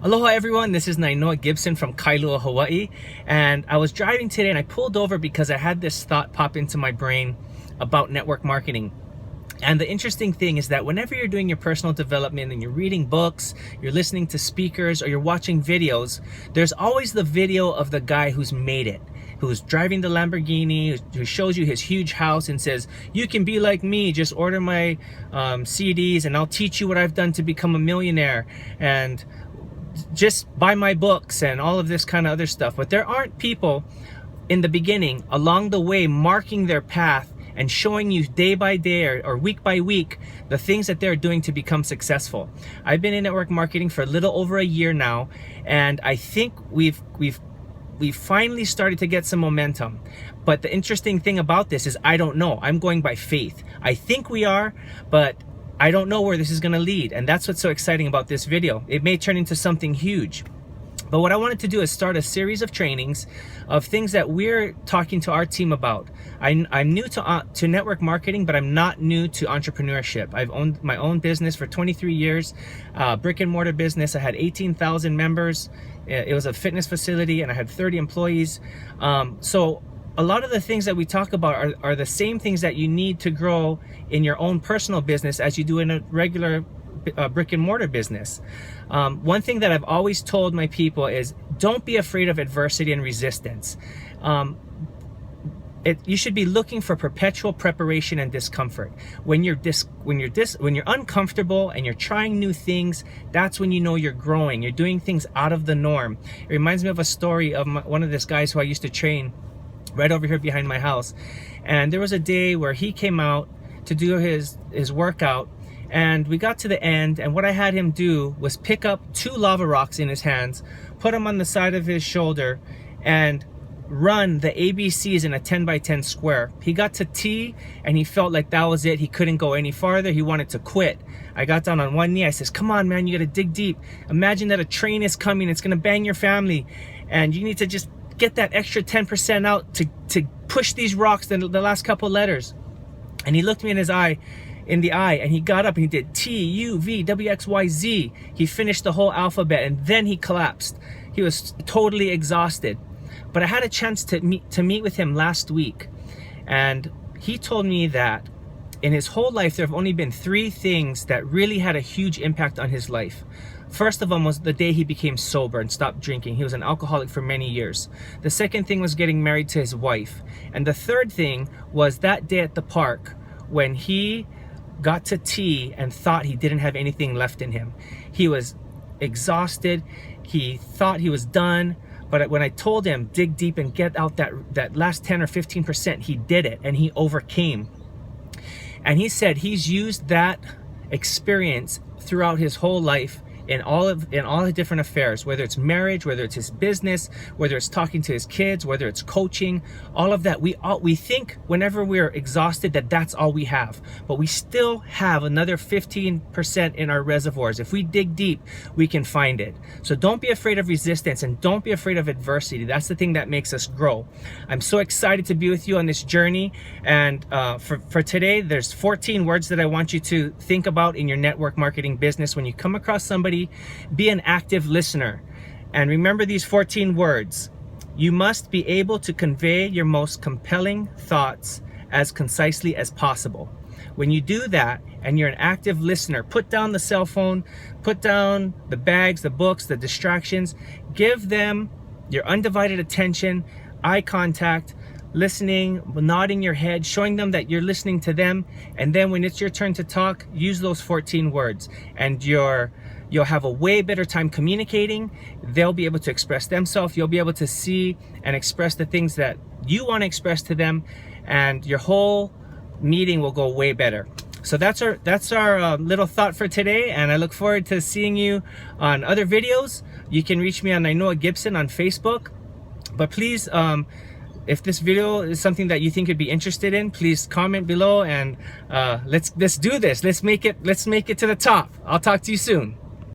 Aloha everyone, this is Nainoa Gibson from Kailua, Hawaii, and I was driving today and I pulled over because I had this thought pop into my brain about network marketing. And the interesting thing is that whenever you're doing your personal development and you're reading books, you're listening to speakers, or you're watching videos, there's always the video of the guy who's made it, who's driving the Lamborghini, who shows you his huge house and says, you can be like me, just order my CDs and I'll teach you what I've done to become a millionaire, and just buy my books and all of this kind of other stuff. But there aren't people in the beginning, along the way, marking their path and showing you day by day or week by week the things that they're doing to become successful. I've been in network marketing for a little over a year now, and I think we've finally started to get some momentum. But the interesting thing about this is I don't know. I'm going by faith. I think we are, but I don't know where this is going to lead. And that's what's so exciting about this video. It may turn into something huge. But what I wanted to do is start a series of trainings of things that we're talking to our team about. I'm new to network marketing, but I'm not new to entrepreneurship. I've owned my own business for 23 years, brick and mortar business. I had 18,000 members. It was a fitness facility and I had 30 employees. So a lot of the things that we talk about are the same things that you need to grow in your own personal business as you do in a regular brick and mortar business. One thing that I've always told my people is don't be afraid of adversity and resistance. You should be looking for perpetual preparation and discomfort. When you're uncomfortable and you're trying new things, that's when you know you're growing. You're doing things out of the norm. It reminds me of a story of one of these guys who I used to train right over here behind my house. And there was a day where he came out to do his workout, and we got to the end, and what I had him do was pick up 2 lava rocks in his hands, put them on the side of his shoulder, and run the ABCs in a 10 by 10 square. He got to T and he felt like that was it. He couldn't go any farther. He wanted to quit. I got down on one knee. I says, come on, man, you got to dig deep. Imagine that a train is coming. It's going to bang your family, and you need to just get that extra 10% out to push these rocks, the last couple letters. And he looked me in the eye and he got up and he did TUVWXYZ. He finished the whole alphabet and then he collapsed. He was totally exhausted. But I had a chance to meet with him last week, and he told me that in his whole life there have only been 3 things that really had a huge impact on his life. First of them was the day he became sober and stopped drinking. He was an alcoholic for many years. The second thing was getting married to his wife. And the third thing was that day at the park when he got to T and thought he didn't have anything left in him. He was exhausted. He thought he was done. But when I told him, dig deep and get out that last 10 or 15%, he did it and he overcame. And he said he's used that experience throughout his whole life in all the different affairs, whether it's marriage, whether it's his business, whether it's talking to his kids, whether it's coaching, all of that. We think whenever we're exhausted that that's all we have, but we still have another 15% in our reservoirs. If we dig deep, we can find it. So don't be afraid of resistance and don't be afraid of adversity. That's the thing that makes us grow. I'm so excited to be with you on this journey. And for today, there's 14 words that I want you to think about in your network marketing business. When you come across somebody, be an active listener. And remember these 14 words. You must be able to convey your most compelling thoughts as concisely as possible. When you do that and you're an active listener, put down the cell phone, put down the bags, the books, the distractions, give them your undivided attention, eye contact, listening, nodding your head, showing them that you're listening to them. And then when it's your turn to talk, use those 14 words, and you'll have a way better time communicating. They'll be able to express themselves. You'll be able to see and express the things that you want to express to them, and your whole meeting will go way better. So that's our little thought for today, and I look forward to seeing you on other videos. You can reach me on Nainoa Gibson on Facebook. But please, if this video is something that you think you'd be interested in, please comment below, and let's do this. Let's make it to the top. I'll talk to you soon.